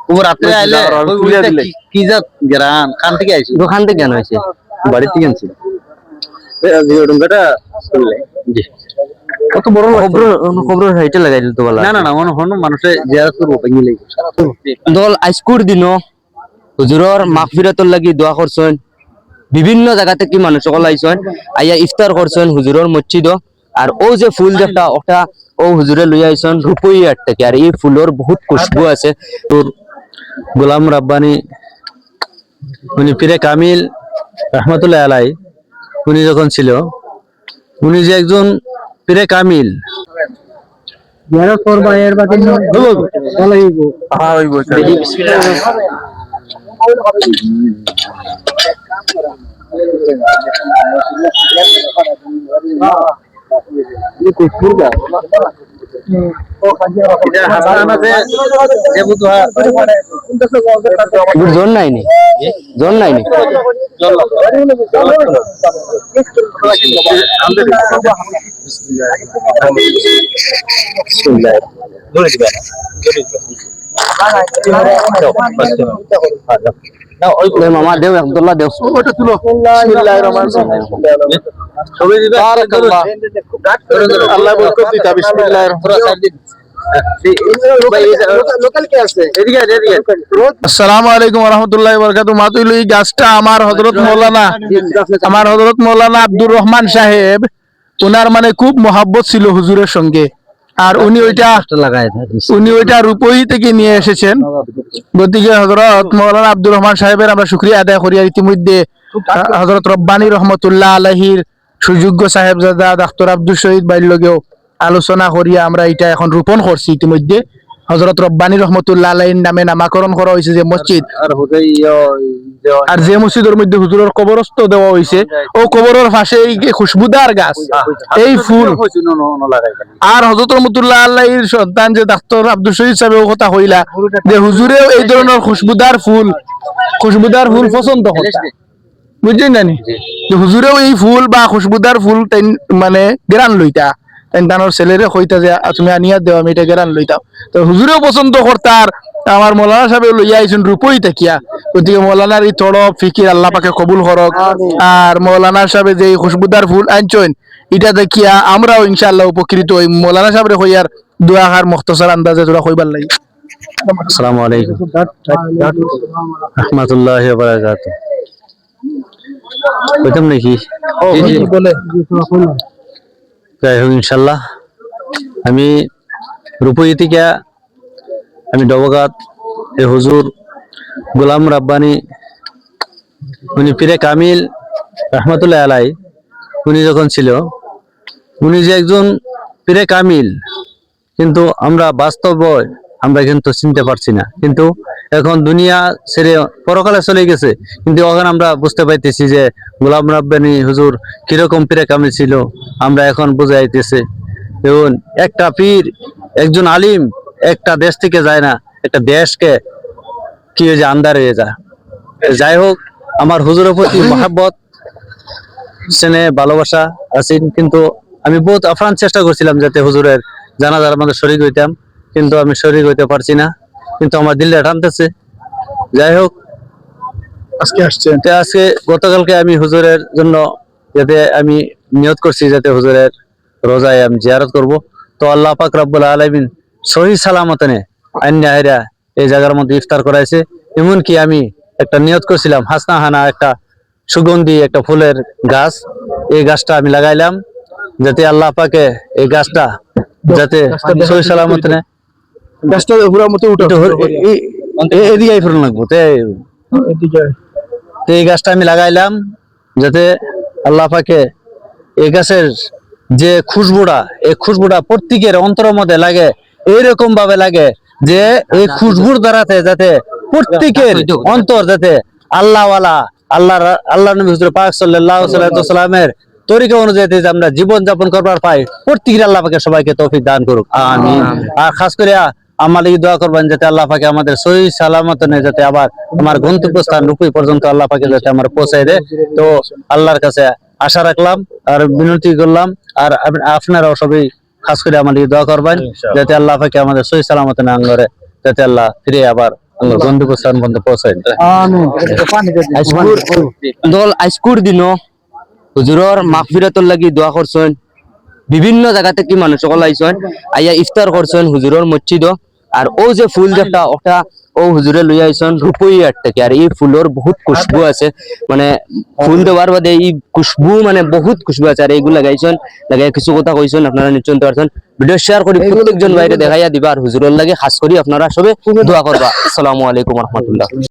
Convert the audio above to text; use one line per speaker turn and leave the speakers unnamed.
ও রাতে আইলে কি জাত গ্রান খান থেকে আইছি
দোকান থেকে কেন হয়েছে?
বাড়ি থেকে আনছি ডুঙ্গাটা শুনলে জি কত বড়
খবর হাইটে লাগাই দিল তো বলা
না না না মনে হন মানুষে জিয়ারত করব পেঙ্গি লাগি
দল আইসকুর দিন হুজুরর মাগফিরাতর লাগি দোয়া করছেন বিভিন্ন জায়গা থেকে মানুষ সকল আইছেন আইয়া ইফতার করছেন হুজুরর মসজিদ আর ও যে ফুল যেটা ওটা ও হুজুরে লই আইছেন রূপই আট থেকে আর এই ফুলের বহুত খুশবু আছে
তোর গোলাম রাব্বানি উনি পীরে কামিল রহমাতুল্লাহ আলাই উনি যখন ছিল উনি যে একজন পীরে কামিল
জিয়ারত করবা এর বাদে হইব
হ্যাঁ হইব বিসমিল্লাহ
জোন নাইনি জোন নাইনি মামা দেও আব্দুল্লাহ দেও
ওটা তুলো বিসমিল্লাহির রহমানির রহিম সবাই দিবে আল্লাহ বরকত দিতা বিসমিল্লাহির রহমানির আসসালামু আলাইকুম ওয়া রাহমাতুল্লাহি ওয়া বারাকাতুহু মাতুল এই গাছটা আমার হযরত মাওলানা আব্দুর রহমান সাহেব ওনার মানে খুব মহব্বত ছিল হুজুরের সঙ্গে আর উনি ওইটা রূপই থেকে নিয়ে এসেছেন গতিকে হযরত মাওলানা আব্দুর রহমান সাহেবের আমরা শুকরিয়া আদায় করি আর ইতিমধ্যে হযরত রব্বানী রহমাতুল্লাহ আলাইহির সুযোগ্য সাহেবজাদা ডাক্তার আব্দুল শহীদ বাইর লগেও আলোচনা করিয়া আমরা এটা এখন রোপণ করছি ইতিমধ্যে হযরত রব্বানী রহমাতুল্লাহ আলাইহির নামে নামকরণ করা হয়েছে যে মসজিদ আর যে মসজিদের মধ্যে হুজুরের কবরস্থ দেওয়া হয়েছে ও কবরের পাশে এই খুশবুদার গাছ এই ফুল আর হযরত রহমাতুল্লাহ আলাইহির সন্তান যে ডাক্তার আব্দুল শহীদ সাহেব কথা কইলা যে হুজুরেও এই ধরনের খুশবুদার ফুল পছন্দ করতেন বুঝছেন জানি যে হুজুরেও এই ফুল বা খুশবুদার ফুল মানে গ্রান লইতা তানোর ছেলেরে কইতা যে তুমি আনিয়া দেও আমি এটা গ্রান লইতাম তো হুজুরেও পছন্দ করতার আমার মৌলানা সাহেব লইয়া আইছেন রূপই থাকিয়া গতিকে মৌলানার এই তড়প ফিকির আল্লাহ পাকে কবুল করক আর মৌলানা সাহেব যে খুশবুদার ফুল আনছেন এটা দেখিয়া আমরাও ইনশাআল্লাহ উপকৃত হই মৌলানা সাহেব কইয়ার দোয়া আর মুখতাসার আন্দাজে তোরা কইবার লাগি আসসালামু আলাইকুম রাহমাতুল্লাহি ওয়া বারাকাতুহু কইতাম নাকি জি বলে যাই হোক ইনশাল্লাহ আমি রূপই থেকে আমি ডবগাত এ হুজুর গোলাম রাব্বানি উনি পীরে কামিল রহমাতুল্লাহ আলাই উনি যখন ছিল উনি যে একজন পীরে কামিল কিন্তু আমরা বাস্তব আমরা কিন্তু চিনতে পারছি না কিন্তু এখন দুনিয়া ছেড়ে পরকালে চলে গেছে কিন্তু ওখানে আমরা বুঝতে পাইতেছি যে গোলাম রাব্বানি হুজুর কিরকম পীরে কামিল ছিল আমরা এখন বুঝাইতেছে দেখুন একটা পীর একজন আলিম একটা দেশ থেকে যায় না একটা দেশকে কি হয়ে যায় আন্দার হয়ে যায় যাই হোক আমার হুজুরের প্রতি মহব্বত স্নেহ ভালোবাসা আছে কিন্তু আমি বহুত আপ্রাণ চেষ্টা করছিলাম যাতে হুজুরের জানাজার মধ্যে শরীক হইতাম কিন্তু আমি শরীক হইতে পারছি না কিন্তু আমার দিলটা টানতেছে যাই হোক আজকে গতকালকে আমি হুজুরের জন্য যাতে আমি নিয়ত করছি যাতে হুজুরের রোজায় আমি জিয়ারত করব তো আল্লাহ পাক রব্বুল আলামিন সহি সালামতে আইনা এই জায়গার মধ্যে ইফতার করাইছে এমনকি আমি একটা নিয়ত করছিলাম হাসনা হানা একটা সুগন্ধি একটা ফুলের গাছ এই গাছটা আমি লাগাইলাম যাতে আল্লাহ পাকে এই গাছটা যাতে সহি সালামতে গাছটা পুরো মতো উঠে এদিকে ফেরন লাগবো এই গাছটা আমি লাগাইলাম যাতে আল্লাহ পাকে এই গাছের যে খুশবুটা এই খুশবুটা প্রত্যেকের অন্তরের মধ্যে লাগে এইরকম ভাবে লাগে যে এই খুশবুর দ্বারাতে যাতে প্রত্যেকের অন্তর যাতে আল্লাহ নবী হুজুর পাক সাল্লাল্লাহু আলাইহি ওয়াসাল্লামের তরিকা অনুযায়ী আমরা জীবন যাপন করবার পাই প্রত্যেকের আল্লাহ পাকে সবাইকে তৌফিক দান করুক আমিন আর খাস করে আমার লাগি দোয়া করবেন যাতে আল্লাহ পাকে আমাদের সহি সালামত নিয়ে যাতে আবার আমার গন্তব্যস্থান রূপই পর্যন্ত আল্লাহ পাকে যাতে আমার পৌঁছায় দেয় তো আল্লাহর কাছে আশা রাখলাম আর বিনতি করলাম আর আপনারাও সবাই খাস করে আমার লাগি দোয়া করবেন যাতে আল্লাহ পাকে আমাদের সহি সালামত নিয়ে আনলে যাতে আল্লাহ ফিরে আবার
আল্লাহ জন্ডু বসান বন্ধ পৌঁছায়
দল আইসকুর দিন হুজুরর মাগফিরাতর লাগি দোয়া করছেন বিভিন্ন জায়গা থেকে মানুষ সকল আইছেন আইয়া ইফতার করছেন হুজুরর মসজিদ আর ও যে ফুল যেটা ওটা ও হুজুরে লই আইছেন রূপই আট থেকে আর এই ফুলর বহুত খুশবু আছে মানে ফুল দেওয়ার বাদে এই খুশবু মানে বহুত খুশবু আছে আর এইগুলো লাগাইছেন লাগাই কিছু কথা কইছেন আপনারা নিশ্চয় শুনতে পারছেন ভিডিও শেয়ার করি প্রত্যেকজন বাইরে দেখাইয়া দিবা আর হুজুরের লাগে খাস করি আপনারা সবে দোয়া করবা আসসালামু আলাইকুম রহমতুল্লাহ